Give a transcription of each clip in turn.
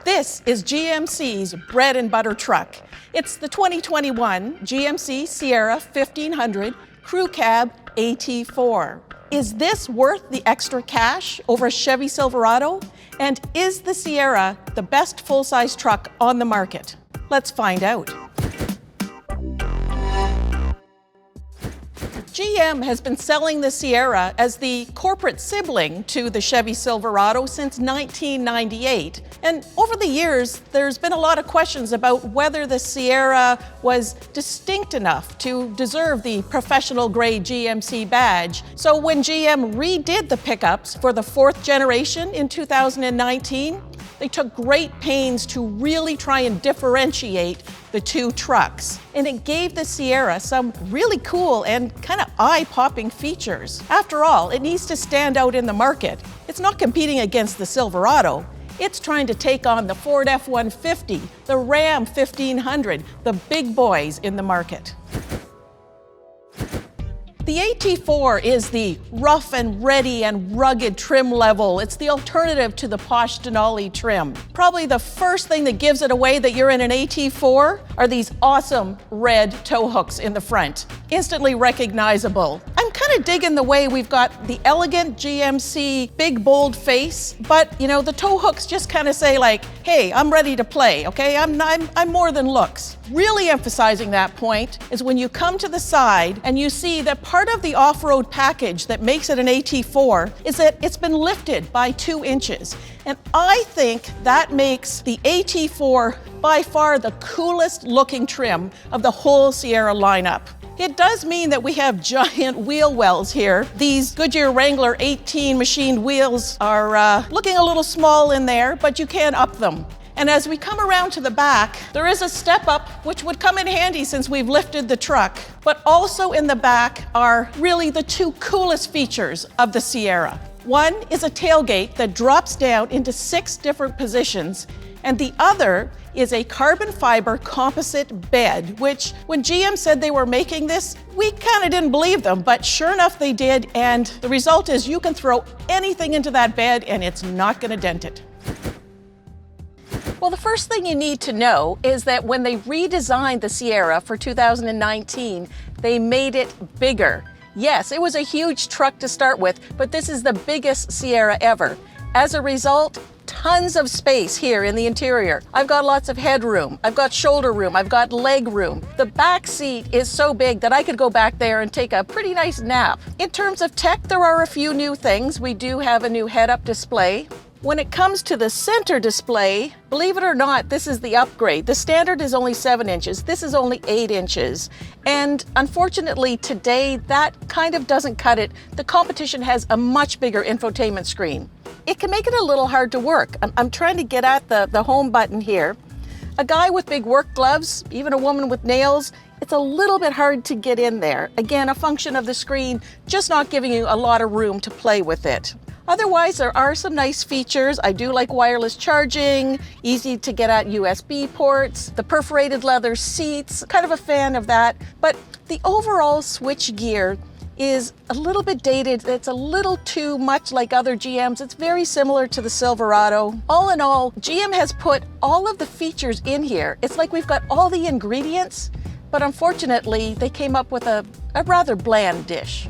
This is GMC's bread and butter truck. It's the 2021 GMC Sierra 1500 Crew Cab AT4. Is this worth the extra cash over a Chevy Silverado? And is the Sierra the best full-size truck on the market? Let's find out. GM has been selling the Sierra as the corporate sibling to the Chevy Silverado since 1998. And over the years, there's been a lot of questions about whether the Sierra was distinct enough to deserve the professional-grade GMC badge. So when GM redid the pickups for the fourth generation in 2019, they took great pains to really try and differentiate the two trucks. And it gave the Sierra some really cool and kind of eye-popping features. After all, it needs to stand out in the market. It's not competing against the Silverado. It's trying to take on the Ford F-150, the Ram 1500, the big boys in the market. The AT4 is the rough and ready and rugged trim level. It's the alternative to the posh Denali trim. Probably the first thing that gives it away that you're in an AT4 are these awesome red tow hooks in the front. Instantly recognizable. I'm kind of digging the way we've got the elegant GMC big bold face, but you know, the tow hooks just kind of say like, hey, I'm ready to play, okay? I'm more than looks. Really emphasizing that point is when you come to the side and you see that part of the off-road package that makes it an AT4 is that it's been lifted by 2 inches. And I think that makes the AT4 by far the coolest looking trim of the whole Sierra lineup. It does mean that we have giant wheel wells here. These Goodyear Wrangler 18 machined wheels are looking a little small in there, but you can up them. And as we come around to the back, there is a step up which would come in handy since we've lifted the truck. But also in the back are really the 2 coolest features of the Sierra. One is a tailgate that drops down into 6 different positions, and the other is a carbon fiber composite bed, which when GM said they were making this, we kind of didn't believe them, but sure enough they did, and the result is you can throw anything into that bed and it's not going to dent it. Well, the first thing you need to know is that when they redesigned the Sierra for 2019, they made it bigger. Yes, it was a huge truck to start with, but this is the biggest Sierra ever. As a result, tons of space here in the interior. I've got lots of headroom, I've got shoulder room, I've got leg room. The back seat is so big that I could go back there and take a pretty nice nap. In terms of tech, there are a few new things. We do have a new head-up display. When it comes to the center display, believe it or not, this is the upgrade. The standard is only 7 inches. This is only 8 inches. And unfortunately, today, that kind of doesn't cut it. The competition has a much bigger infotainment screen. It can make it a little hard to work. I'm trying to get at the home button here. A guy with big work gloves, even a woman with nails, it's a little bit hard to get in there. Again, a function of the screen just not giving you a lot of room to play with it. Otherwise, there are some nice features. I do like wireless charging, easy to get at USB ports, the perforated leather seats, kind of a fan of that. But the overall switch gear is a little bit dated. It's a little too much like other GMs. It's very similar to the Silverado. All in all, GM has put all of the features in here. It's like we've got all the ingredients, but unfortunately, they came up with a rather bland dish.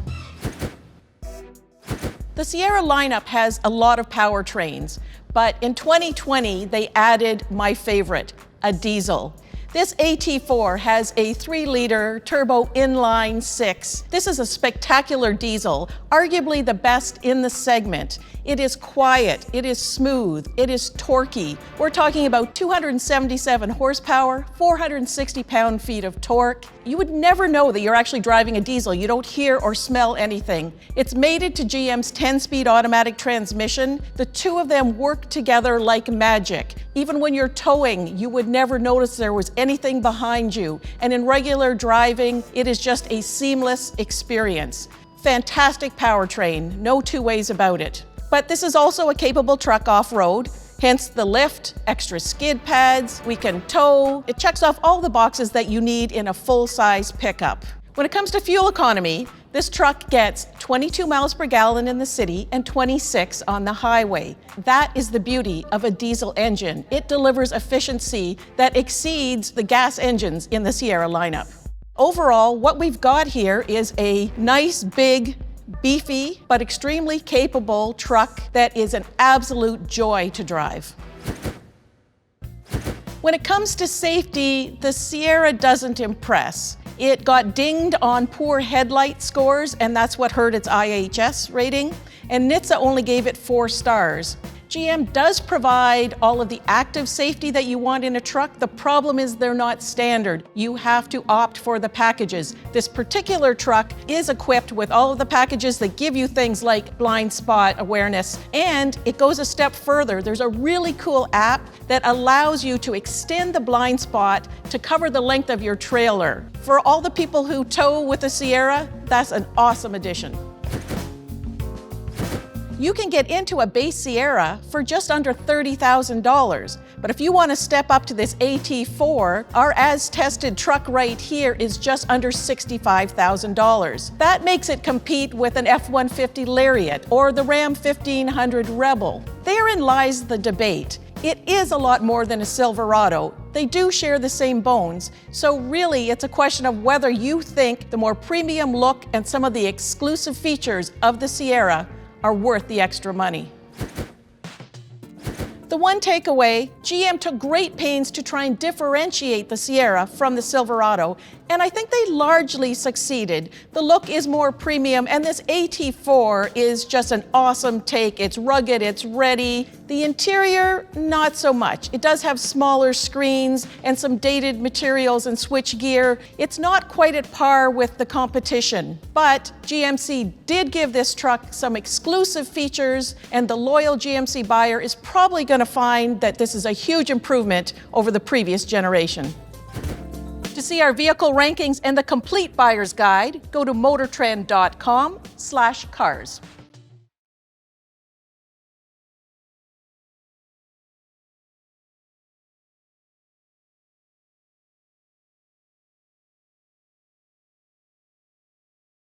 The Sierra lineup has a lot of powertrains, but in 2020, they added my favorite, a diesel. This AT4 has a 3-liter turbo inline 6. This is a spectacular diesel, arguably the best in the segment. It is quiet, it is smooth, it is torquey. We're talking about 277 horsepower, 460 pound-feet of torque. You would never know that you're actually driving a diesel. You don't hear or smell anything. It's mated to GM's 10-speed automatic transmission. The 2 of them work together like magic. Even when you're towing, you would never notice there was anything behind you. And in regular driving, it is just a seamless experience. Fantastic powertrain, no 2 ways about it. But this is also a capable truck off-road, hence the lift, extra skid pads, we can tow. It checks off all the boxes that you need in a full-size pickup. When it comes to fuel economy, This truck gets 22 miles per gallon in the city and 26 on the highway. That is the beauty of a diesel engine. It delivers efficiency that exceeds the gas engines in the Sierra lineup. Overall, what we've got here is a nice, big, beefy, but extremely capable truck that is an absolute joy to drive. When it comes to safety, the Sierra doesn't impress. It got dinged on poor headlight scores, and that's what hurt its IHS rating, and NHTSA only gave it 4 stars. GM does provide all of the active safety that you want in a truck. The problem is they're not standard. You have to opt for the packages. This particular truck is equipped with all of the packages that give you things like blind spot awareness, and it goes a step further. There's a really cool app that allows you to extend the blind spot to cover the length of your trailer. For all the people who tow with a Sierra, that's an awesome addition. You can get into a base Sierra for just under $30,000. But if you want to step up to this AT4, our as-tested truck right here is just under $65,000. That makes it compete with an F-150 Lariat or the Ram 1500 Rebel. Therein lies the debate. It is a lot more than a Silverado. They do share the same bones, so really it's a question of whether you think the more premium look and some of the exclusive features of the Sierra are worth the extra money. The one takeaway, GM took great pains to try and differentiate the Sierra from the Silverado, and I think they largely succeeded. The look is more premium, and this AT4 is just an awesome take. It's rugged, it's ready. The interior, not so much. It does have smaller screens and some dated materials and switch gear. It's not quite at par with the competition, but GMC did give this truck some exclusive features, and the loyal GMC buyer is probably going to find that this is a huge improvement over the previous generation. To see our vehicle rankings and the complete buyer's guide, go to motortrend.com/cars.